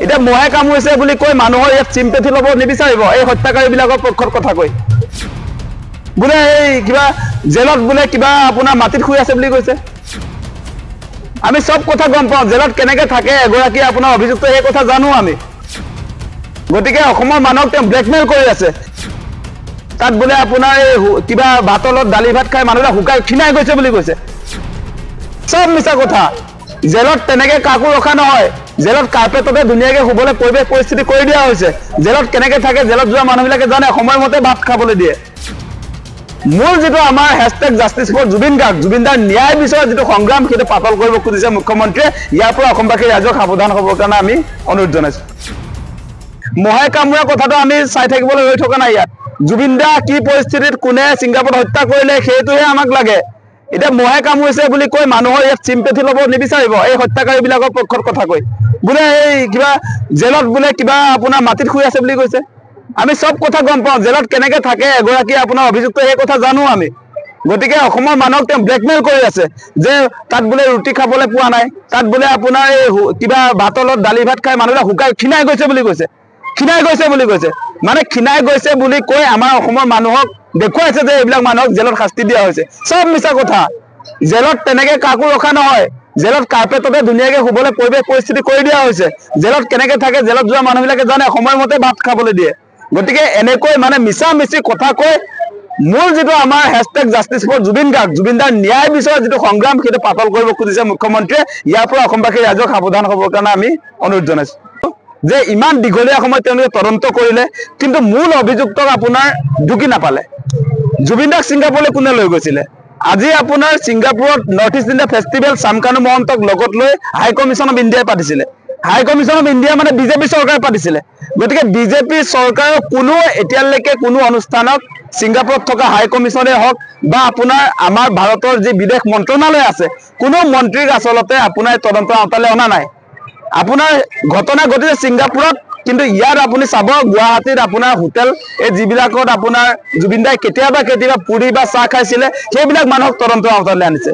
এতিয়া মহে কামুৰিছে বুলি কৈ মানুহৰ ইয়াত চিম্পেথি ল'ব নিবিচাৰিব এই হত্যাকাৰীবিলাকৰ পক্ষত কথা কৈ বোলে এই কিবা জেলত বোলে কিবা আপোনাৰ মাটিত শুই আছে বুলি কৈছে আমি সব কথা গম পাওঁ জেলত কেনেকৈ থাকে এগৰাকী আপোনাৰ অভিযুক্ত এই কথা জানো আমি গতিকে অসমৰ মানুহক তেওঁ ব্লেকমেইল কৰি আছে তাত বোলে আপোনাৰ এই কিবা ভাতলত দালি ভাত খাই মানুহবিলাক শুকাই ক্ষীণাই গৈছে বুলি কৈছে সব মিছা কথা জেলত তেনেকে কাকো ৰখা নহয় জেলত কাৰ্পেটতে ধুনীয়াকৈ শুবলৈ পৰিৱেশ পৰিস্থিতি কৰি দিয়া হৈছে জেলত কেনেকৈ থাকে জেলত যোৱা মানুহবিলাকে জানে সময়মতে ভাত খাবলৈ দিয়ে মূল যেটো আমাৰ #জাষ্টিছ ফৰ জুবিন গাৰ্গ জুবিনদাৰ ন্যায় বিচাৰ যেটো সংগ্ৰাম সেইটো পাতল কৰিব খুজিছে মুখ্যমন্ত্ৰীয়ে ইয়াৰ পৰা অসমবাসী ৰাইজক সাৱধান হ'বৰ কাৰণে আমি অনুৰোধ জনাইছো মহে কামুৰা কথাটো আমি চাই থাকিবলৈ ৰৈ থকা নাই ইয়াত জুবিনদা কি পৰিস্থিতিত কোনে ছিংগাপুৰত হত্যা কৰিলে সেইটোহে আমাক লাগে এতিয়া মহে কামুৰিছে বুলি কৈ মানুহৰ ইয়াত চিম্পেথি ল'ব নিবিচাৰিব এই হত্যাকাৰীবিলাকৰ পক্ষত কথা কৈ বোলে এই কিবা জেলত বোলে কিবা আপোনাৰ মাটিত শুই আছে বুলি কৈছে আমি সব কথা গম পাওঁ জেলত কেনেকৈ থাকে এগৰাকী আপোনাৰ অভিযুক্ত এই কথা জানো আমি গতিকে অসমৰ মানুহক তেওঁ ব্লেকমেইল কৰি আছে যে তাত বোলে ৰুটি খাবলৈ পোৱা নাই তাত বোলে আপোনাৰ এই কিবা ভাতলত দালি ভাত খাই মানুহবিলাক শুকাই ক্ষীণাই গৈছে বুলি কৈছে মানে ক্ষীণাই গৈছে বুলি কৈ আমাৰ অসমৰ মানুহক দেখুৱাইছে যে এইবিলাক মানুহক জেলত শাস্তি দিয়া হৈছে সব মিছা কথা জেলত তেনেকে কাকো ৰখা নহয় জেলত কাৰ্পেটতে ধুনীয়াকৈ শুবলৈ পৰিৱেশ পৰিস্থিতি কৰি দিয়া হৈছে জেলত কেনেকৈ থাকে জেলত যোৱা মানুহবিলাকে জানে সময়মতে ভাত খাবলৈ দিয়ে গতিকে এনেকৈ মানে মিছা মিছি কথা কৈ মূল যেটো আমাৰ #জাষ্টিছ ফৰ জুবিন গাৰ্গ জুবিনদাৰ ন্যায় বিচাৰ যেটো সংগ্ৰাম সেইটো পাতল কৰিব খুজিছে মুখ্যমন্ত্ৰীয়ে ইয়াৰ পৰা অসমবাসী ৰাইজক সাৱধান হ'বৰ কাৰণে আমি অনুৰোধ জনাইছো যে ইমান দীঘলীয়া সময় তেওঁলোকে তদন্ত কৰিলে কিন্তু মূল অভিযুক্তক আপোনাৰ ঢুকি নাপালে জুবিনদাক ছিংগাপুৰলৈ কোনে লৈ গৈছিলে আজি আপোনাৰ ছিংগাপুৰত নৰ্থ ইষ্ট ইণ্ডিয়া ফেষ্টিভেল চামকানু মহন্তক লগত লৈ হাই কমিশ্যন অফ ইণ্ডিয়াই পাতিছিলে হাই কমিশ্যন অফ ইণ্ডিয়া মানে বিজেপি চৰকাৰে পাতিছিলে গতিকে বিজেপি চৰকাৰৰ কোনো এতিয়ালৈকে কোনো অনুষ্ঠানক ছিংগাপুৰত থকা হাই কমিশ্যনে হওক বা আপোনাৰ আমাৰ ভাৰতৰ যি বিদেশ মন্ত্ৰণালয় আছে কোনো মন্ত্ৰীক আচলতে আপোনাৰ তদন্তৰ আওতালৈ অনা নাই আপোনাৰ ঘটনা ঘটিছে ছিংগাপুৰত কিন্তু ইয়াত আপুনি চাব গুৱাহাটীত আপোনাৰ হোটেল এই যিবিলাকত আপোনাৰ জুবিনদাই কেতিয়াবা পুৰি বা চাহ খাইছিলে সেইবিলাক মানুহক তদন্তৰ আওতালৈ আনিছে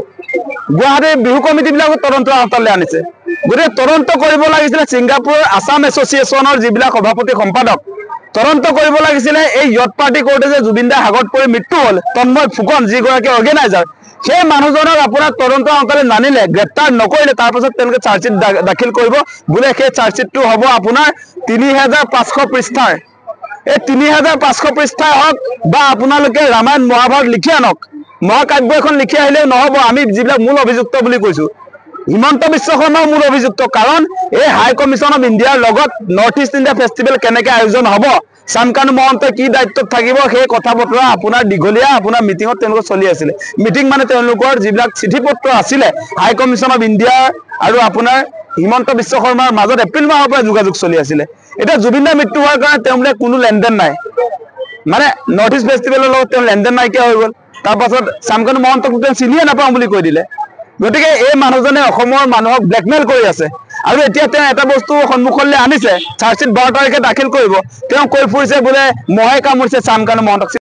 গুৱাহাটীৰ বিহু কমিটিবিলাকক তদন্তৰ আওতালৈ আনিছে গতিকে তদন্ত কৰিব লাগিছিলে ছিংগাপুৰৰ আছাম এছ'চিয়েশ্যনৰ যিবিলাক সভাপতি সম্পাদক তদন্ত কৰিব লাগিছিলে এই য়ট পাৰ্টি কৰোঁতে যে জুবিনদাৰ হাগত পৰি মৃত্যু হ'ল তন্ময় ফুকন যিগৰাকী অৰ্গেনাইজাৰ সেই মানুহজনক আপোনাৰ তদন্ত আওতালৈ নানিলে গ্ৰেপ্তাৰ নকৰিলে তাৰ পাছত তেওঁলোকে চাৰ্জশ্বিট দাখিল কৰিব বোলে সেই চাৰ্জশ্বিটটো হ'ব আপোনাৰ ৩৫০০ পৃষ্ঠাৰ এই ৩৫০০ পৃষ্ঠাৰ হওক বা আপোনালোকে ৰামায়ণ মহাভাৰত লিখি আনক মহাকাব্য এখন লিখি আহিলেও নহ'ব আমি যিবিলাক মূল অভিযুক্ত বুলি কৈছোঁ হিমন্ত বিশ্ব শৰ্মাও মূল অভিযুক্ত কাৰণ এই হাই কমিশ্যন অফ ইণ্ডিয়াৰ লগত নৰ্থ ইষ্ট ইণ্ডিয়া ফেষ্টিভেল কেনেকৈ আয়োজন হ'ব চামকানু মহন্তই কি দায়িত্বত থাকিব সেই কথা বতৰা আপোনাৰ দীঘলীয়া আপোনাৰ মিটিঙত তেওঁলোকৰ চলি আছিলে মিটিং মানে তেওঁলোকৰ যিবিলাক চিঠি পত্ৰ আছিলে হাই কমিশ্যন অফ ইণ্ডিয়াৰ আৰু আপোনাৰ হিমন্ত বিশ্ব শৰ্মাৰ মাজত এপ্ৰিল মাহৰ পৰা যোগাযোগ চলি আছিলে এতিয়া জুবিনদাৰ মৃত্যু হোৱাৰ কাৰণে তেওঁলোকে কোনো লেনদেন নাই মানে নৰ্থ ইষ্ট ফেষ্টিভেলৰ লগত তেওঁ লেনদেন নাইকিয়া হৈ গ'ল তাৰ পাছত চামকানু মহন্তক তেওঁ চিনিয়ে নাপাওঁ বুলি কৈ দিলে গতিকে এই মানুহজনে অসমৰ মানুহক ব্লেকমেইল কৰি আছে আৰু এতিয়া তেওঁ এটা বস্তু সন্মুখলৈ আনিছে চাৰ্জশ্বিট 12 তাৰিখে দাখিল কৰিব তেওঁ কৈ ফুৰিছে বোলে মহে কামুৰিছে চামকানু মহন্তক